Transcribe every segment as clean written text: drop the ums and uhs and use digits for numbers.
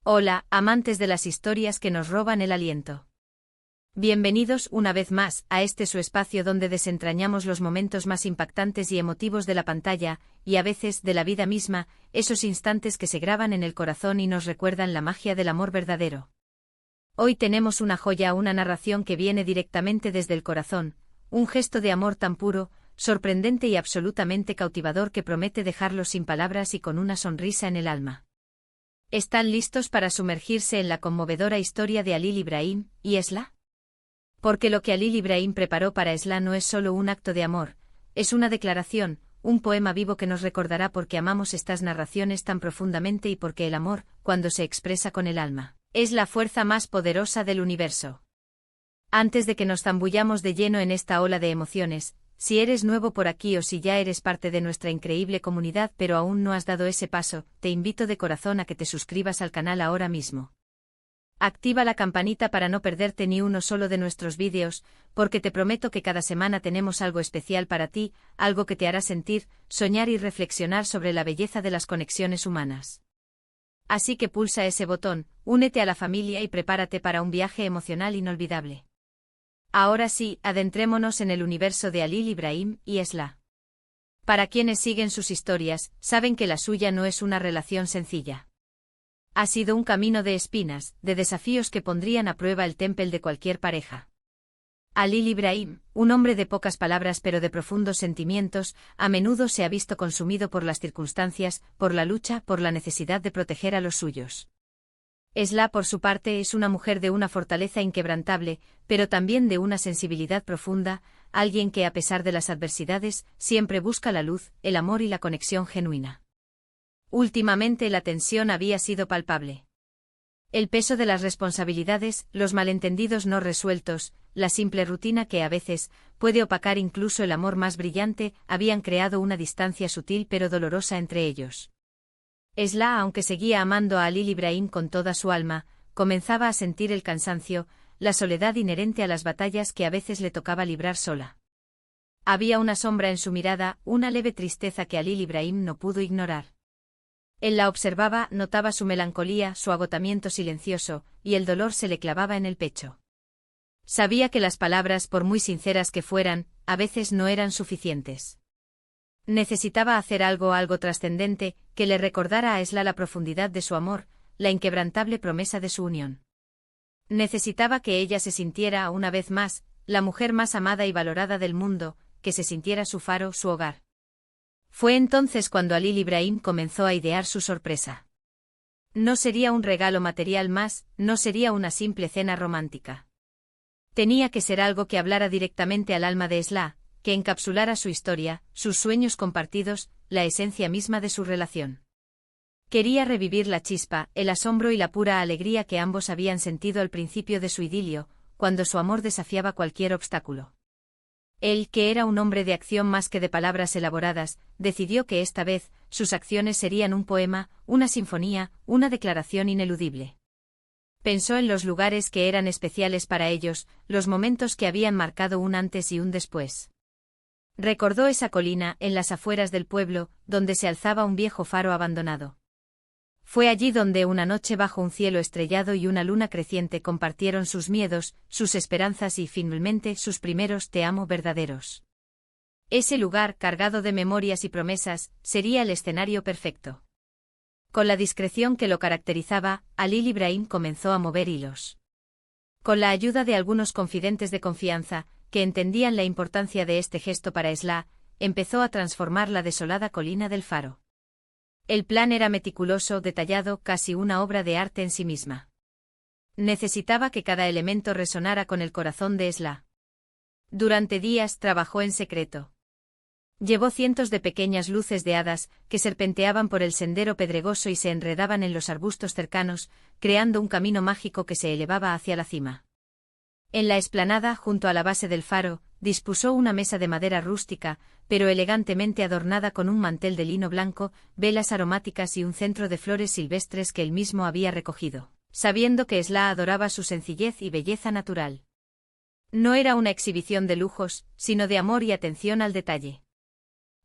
Hola, amantes de las historias que nos roban el aliento. Bienvenidos una vez más a este su espacio donde desentrañamos los momentos más impactantes y emotivos de la pantalla, y a veces de la vida misma, esos instantes que se graban en el corazón y nos recuerdan la magia del amor verdadero. Hoy tenemos una joya, una narración que viene directamente desde el corazón, un gesto de amor tan puro, sorprendente y absolutamente cautivador que promete dejarlos sin palabras y con una sonrisa en el alma. ¿Están listos para sumergirse en la conmovedora historia de Halil İbrahim y Esla? Porque lo que Halil İbrahim preparó para Esla no es solo un acto de amor, es una declaración, un poema vivo que nos recordará por qué amamos estas narraciones tan profundamente y porque el amor, cuando se expresa con el alma, es la fuerza más poderosa del universo. Antes de que nos zambullamos de lleno en esta ola de emociones, si eres nuevo por aquí o si ya eres parte de nuestra increíble comunidad pero aún no has dado ese paso, te invito de corazón a que te suscribas al canal ahora mismo. Activa la campanita para no perderte ni uno solo de nuestros vídeos, porque te prometo que cada semana tenemos algo especial para ti, algo que te hará sentir, soñar y reflexionar sobre la belleza de las conexiones humanas. Así que pulsa ese botón, únete a la familia y prepárate para un viaje emocional inolvidable. Ahora sí, adentrémonos en el universo de Halil İbrahim y Esla. Para quienes siguen sus historias, saben que la suya no es una relación sencilla. Ha sido un camino de espinas, de desafíos que pondrían a prueba el temple de cualquier pareja. Halil İbrahim, un hombre de pocas palabras pero de profundos sentimientos, a menudo se ha visto consumido por las circunstancias, por la lucha, por la necesidad de proteger a los suyos. Esla, por su parte, es una mujer de una fortaleza inquebrantable, pero también de una sensibilidad profunda, alguien que a pesar de las adversidades, siempre busca la luz, el amor y la conexión genuina. Últimamente la tensión había sido palpable. El peso de las responsabilidades, los malentendidos no resueltos, la simple rutina que a veces puede opacar incluso el amor más brillante, habían creado una distancia sutil pero dolorosa entre ellos. Esla, aunque seguía amando a Halil İbrahim con toda su alma, comenzaba a sentir el cansancio, la soledad inherente a las batallas que a veces le tocaba librar sola. Había una sombra en su mirada, una leve tristeza que Halil İbrahim no pudo ignorar. Él la observaba, notaba su melancolía, su agotamiento silencioso, y el dolor se le clavaba en el pecho. Sabía que las palabras, por muy sinceras que fueran, a veces no eran suficientes. Necesitaba hacer algo trascendente, que le recordara a Esla la profundidad de su amor, la inquebrantable promesa de su unión. Necesitaba que ella se sintiera, una vez más, la mujer más amada y valorada del mundo, que se sintiera su faro, su hogar. Fue entonces cuando Halil İbrahim comenzó a idear su sorpresa. No sería un regalo material más, no sería una simple cena romántica. Tenía que ser algo que hablara directamente al alma de Esla, que encapsulara su historia, sus sueños compartidos, la esencia misma de su relación. Quería revivir la chispa, el asombro y la pura alegría que ambos habían sentido al principio de su idilio, cuando su amor desafiaba cualquier obstáculo. Él, que era un hombre de acción más que de palabras elaboradas, decidió que esta vez, sus acciones serían un poema, una sinfonía, una declaración ineludible. Pensó en los lugares que eran especiales para ellos, los momentos que habían marcado un antes y un después. Recordó esa colina, en las afueras del pueblo, donde se alzaba un viejo faro abandonado. Fue allí donde una noche bajo un cielo estrellado y una luna creciente compartieron sus miedos, sus esperanzas y finalmente sus primeros te amo verdaderos. Ese lugar, cargado de memorias y promesas, sería el escenario perfecto. Con la discreción que lo caracterizaba, Halil İbrahim comenzó a mover hilos. Con la ayuda de algunos confidentes de confianza, que entendían la importancia de este gesto para Esla, empezó a transformar la desolada colina del faro. El plan era meticuloso, detallado, casi una obra de arte en sí misma. Necesitaba que cada elemento resonara con el corazón de Esla. Durante días trabajó en secreto. Llevó cientos de pequeñas luces de hadas, que serpenteaban por el sendero pedregoso y se enredaban en los arbustos cercanos, creando un camino mágico que se elevaba hacia la cima. En la explanada, junto a la base del faro, dispuso una mesa de madera rústica, pero elegantemente adornada con un mantel de lino blanco, velas aromáticas y un centro de flores silvestres que él mismo había recogido, sabiendo que Esla adoraba su sencillez y belleza natural. No era una exhibición de lujos, sino de amor y atención al detalle.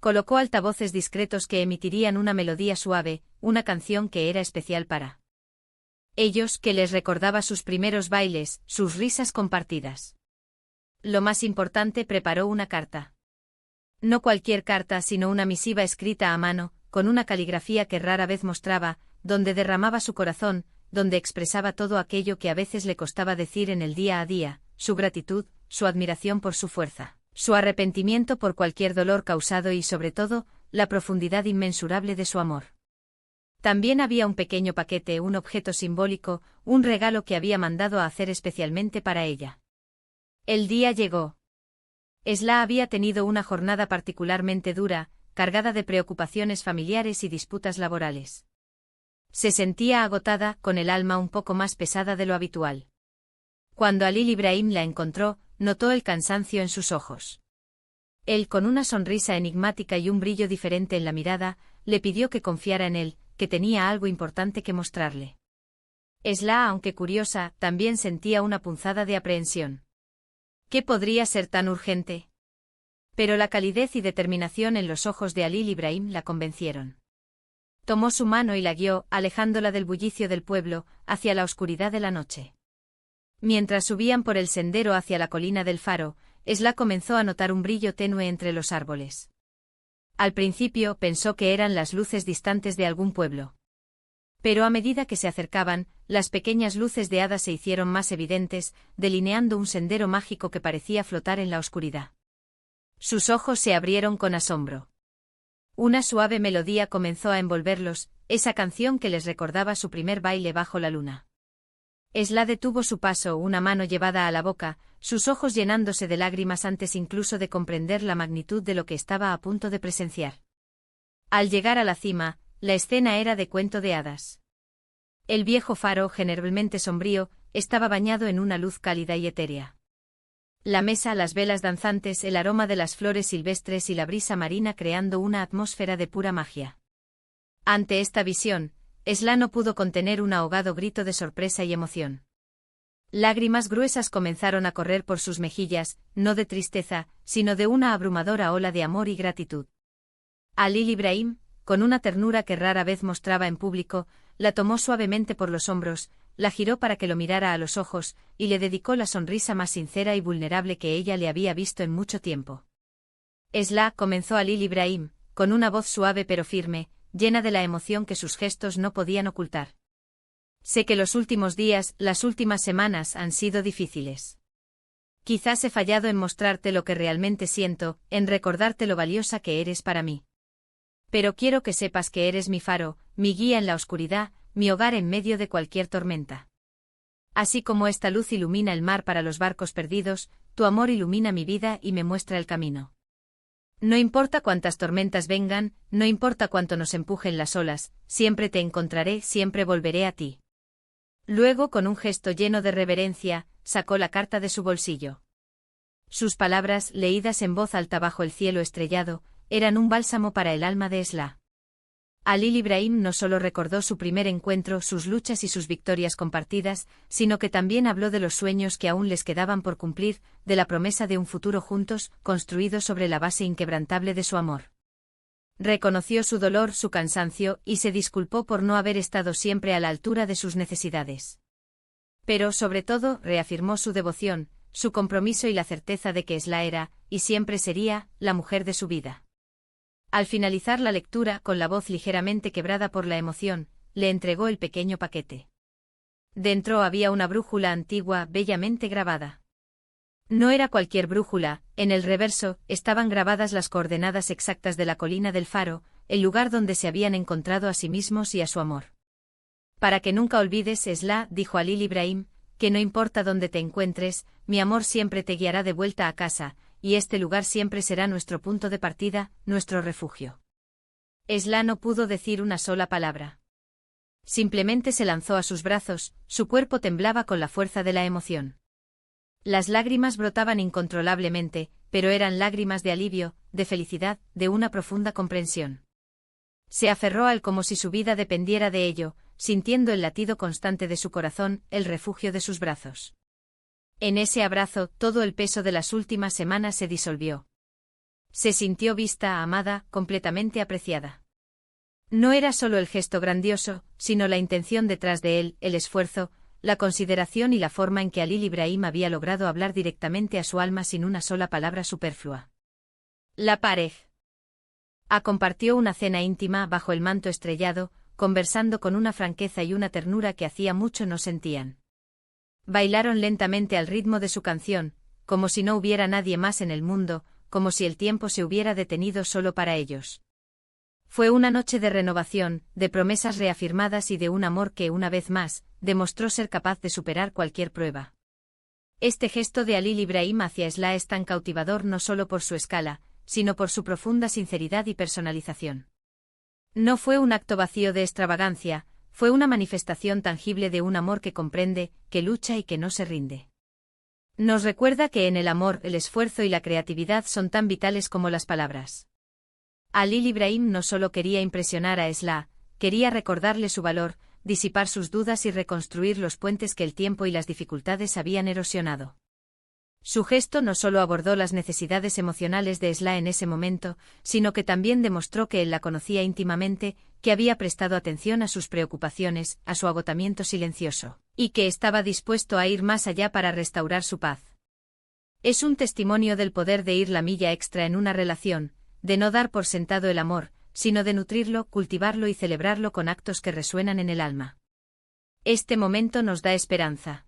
Colocó altavoces discretos que emitirían una melodía suave, una canción que era especial para Ellos, que les recordaba sus primeros bailes, sus risas compartidas. Lo más importante, preparó una carta. No cualquier carta, sino una misiva escrita a mano, con una caligrafía que rara vez mostraba, donde derramaba su corazón, donde expresaba todo aquello que a veces le costaba decir en el día a día, su gratitud, su admiración por su fuerza, su arrepentimiento por cualquier dolor causado y, sobre todo, la profundidad inmensurable de su amor. También había un pequeño paquete, un objeto simbólico, un regalo que había mandado a hacer especialmente para ella. El día llegó. Esla había tenido una jornada particularmente dura, cargada de preocupaciones familiares y disputas laborales. Se sentía agotada, con el alma un poco más pesada de lo habitual. Cuando Alil Ibrahim la encontró, notó el cansancio en sus ojos. Él, con una sonrisa enigmática y un brillo diferente en la mirada, le pidió que confiara en él, que tenía algo importante que mostrarle. Esla, aunque curiosa, también sentía una punzada de aprehensión. ¿Qué podría ser tan urgente? Pero la calidez y determinación en los ojos de Alil Ibrahim la convencieron. Tomó su mano y la guió, alejándola del bullicio del pueblo, hacia la oscuridad de la noche. Mientras subían por el sendero hacia la colina del faro, Esla comenzó a notar un brillo tenue entre los árboles. Al principio pensó que eran las luces distantes de algún pueblo. Pero a medida que se acercaban, las pequeñas luces de hadas se hicieron más evidentes, delineando un sendero mágico que parecía flotar en la oscuridad. Sus ojos se abrieron con asombro. Una suave melodía comenzó a envolverlos, esa canción que les recordaba su primer baile bajo la luna. Esla detuvo su paso, una mano llevada a la boca, sus ojos llenándose de lágrimas antes incluso de comprender la magnitud de lo que estaba a punto de presenciar. Al llegar a la cima, la escena era de cuento de hadas. El viejo faro, generalmente sombrío, estaba bañado en una luz cálida y etérea. La mesa, las velas danzantes, el aroma de las flores silvestres y la brisa marina creando una atmósfera de pura magia. Ante esta visión, Esla no pudo contener un ahogado grito de sorpresa y emoción. Lágrimas gruesas comenzaron a correr por sus mejillas, no de tristeza, sino de una abrumadora ola de amor y gratitud. Alil Ibrahim, con una ternura que rara vez mostraba en público, la tomó suavemente por los hombros, la giró para que lo mirara a los ojos, y le dedicó la sonrisa más sincera y vulnerable que ella le había visto en mucho tiempo. Esla, comenzó Alil Ibrahim, con una voz suave pero firme, llena de la emoción que sus gestos no podían ocultar. Sé que los últimos días, las últimas semanas han sido difíciles. Quizás he fallado en mostrarte lo que realmente siento, en recordarte lo valiosa que eres para mí. Pero quiero que sepas que eres mi faro, mi guía en la oscuridad, mi hogar en medio de cualquier tormenta. Así como esta luz ilumina el mar para los barcos perdidos, tu amor ilumina mi vida y me muestra el camino. No importa cuántas tormentas vengan, no importa cuánto nos empujen las olas, siempre te encontraré, siempre volveré a ti. Luego, con un gesto lleno de reverencia, sacó la carta de su bolsillo. Sus palabras, leídas en voz alta bajo el cielo estrellado, eran un bálsamo para el alma de Esla. Alil Ibrahim no solo recordó su primer encuentro, sus luchas y sus victorias compartidas, sino que también habló de los sueños que aún les quedaban por cumplir, de la promesa de un futuro juntos, construido sobre la base inquebrantable de su amor. Reconoció su dolor, su cansancio, y se disculpó por no haber estado siempre a la altura de sus necesidades. Pero, sobre todo, reafirmó su devoción, su compromiso y la certeza de que Esla era, y siempre sería, la mujer de su vida. Al finalizar la lectura, con la voz ligeramente quebrada por la emoción, le entregó el pequeño paquete. Dentro había una brújula antigua, bellamente grabada. No era cualquier brújula, en el reverso, estaban grabadas las coordenadas exactas de la colina del faro, el lugar donde se habían encontrado a sí mismos y a su amor. Para que nunca olvides, Esla, dijo Alil Ibrahim, que no importa dónde te encuentres, mi amor siempre te guiará de vuelta a casa, y este lugar siempre será nuestro punto de partida, nuestro refugio. Esla no pudo decir una sola palabra. Simplemente se lanzó a sus brazos, su cuerpo temblaba con la fuerza de la emoción. Las lágrimas brotaban incontrolablemente, pero eran lágrimas de alivio, de felicidad, de una profunda comprensión. Se aferró a él como si su vida dependiera de ello, sintiendo el latido constante de su corazón, el refugio de sus brazos. En ese abrazo, todo el peso de las últimas semanas se disolvió. Se sintió vista, amada, completamente apreciada. No era solo el gesto grandioso, sino la intención detrás de él, el esfuerzo, la consideración y la forma en que Alil Ibrahim había logrado hablar directamente a su alma sin una sola palabra superflua. La pareja compartió una cena íntima bajo el manto estrellado, conversando con una franqueza y una ternura que hacía mucho no sentían. Bailaron lentamente al ritmo de su canción, como si no hubiera nadie más en el mundo, como si el tiempo se hubiera detenido solo para ellos. Fue una noche de renovación, de promesas reafirmadas y de un amor que, una vez más, demostró ser capaz de superar cualquier prueba. Este gesto de Alil Ibrahim hacia Esla es tan cautivador no solo por su escala, sino por su profunda sinceridad y personalización. No fue un acto vacío de extravagancia, fue una manifestación tangible de un amor que comprende, que lucha y que no se rinde. Nos recuerda que en el amor el esfuerzo y la creatividad son tan vitales como las palabras. Alil Ibrahim no solo quería impresionar a Esla, quería recordarle su valor, disipar sus dudas y reconstruir los puentes que el tiempo y las dificultades habían erosionado. Su gesto no solo abordó las necesidades emocionales de Esla en ese momento, sino que también demostró que él la conocía íntimamente, que había prestado atención a sus preocupaciones, a su agotamiento silencioso, y que estaba dispuesto a ir más allá para restaurar su paz. Es un testimonio del poder de ir la milla extra en una relación, de no dar por sentado el amor, sino de nutrirlo, cultivarlo y celebrarlo con actos que resuenan en el alma. Este momento nos da esperanza.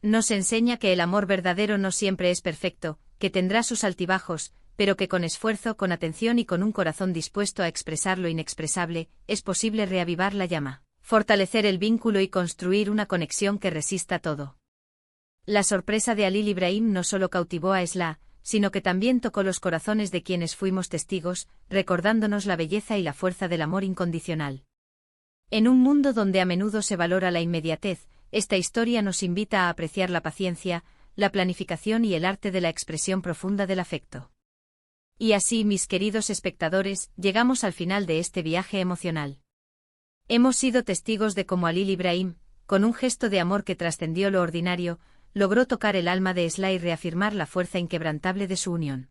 Nos enseña que el amor verdadero no siempre es perfecto, que tendrá sus altibajos, pero que con esfuerzo, con atención y con un corazón dispuesto a expresar lo inexpresable, es posible reavivar la llama, fortalecer el vínculo y construir una conexión que resista todo. La sorpresa de Alil Ibrahim no solo cautivó a Esla, sino que también tocó los corazones de quienes fuimos testigos, recordándonos la belleza y la fuerza del amor incondicional. En un mundo donde a menudo se valora la inmediatez, esta historia nos invita a apreciar la paciencia, la planificación y el arte de la expresión profunda del afecto. Y así, mis queridos espectadores, llegamos al final de este viaje emocional. Hemos sido testigos de cómo Alil Ibrahim, con un gesto de amor que trascendió lo ordinario, logró tocar el alma de Esla y reafirmar la fuerza inquebrantable de su unión.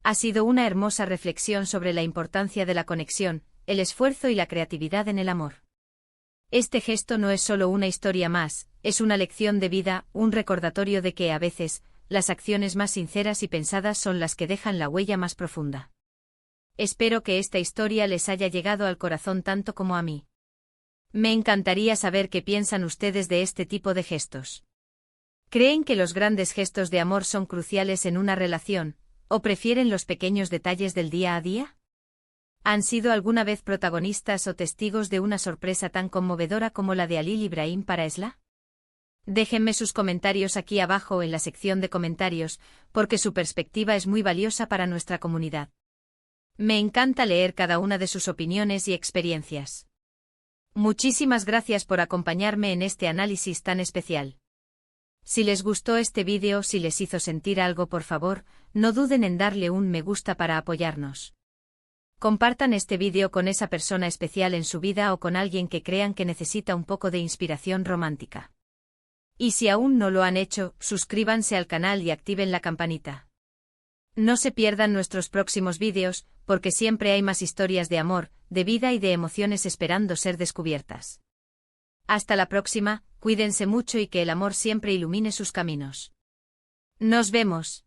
Ha sido una hermosa reflexión sobre la importancia de la conexión, el esfuerzo y la creatividad en el amor. Este gesto no es solo una historia más, es una lección de vida, un recordatorio de que, a veces, las acciones más sinceras y pensadas son las que dejan la huella más profunda. Espero que esta historia les haya llegado al corazón tanto como a mí. Me encantaría saber qué piensan ustedes de este tipo de gestos. ¿Creen que los grandes gestos de amor son cruciales en una relación, o prefieren los pequeños detalles del día a día? ¿Han sido alguna vez protagonistas o testigos de una sorpresa tan conmovedora como la de Alil Ibrahim para Esla? Déjenme sus comentarios aquí abajo en la sección de comentarios, porque su perspectiva es muy valiosa para nuestra comunidad. Me encanta leer cada una de sus opiniones y experiencias. Muchísimas gracias por acompañarme en este análisis tan especial. Si les gustó este vídeo, si les hizo sentir algo, por favor, no duden en darle un me gusta para apoyarnos. Compartan este vídeo con esa persona especial en su vida o con alguien que crean que necesita un poco de inspiración romántica. Y si aún no lo han hecho, suscríbanse al canal y activen la campanita. No se pierdan nuestros próximos vídeos, porque siempre hay más historias de amor, de vida y de emociones esperando ser descubiertas. Hasta la próxima, cuídense mucho y que el amor siempre ilumine sus caminos. Nos vemos.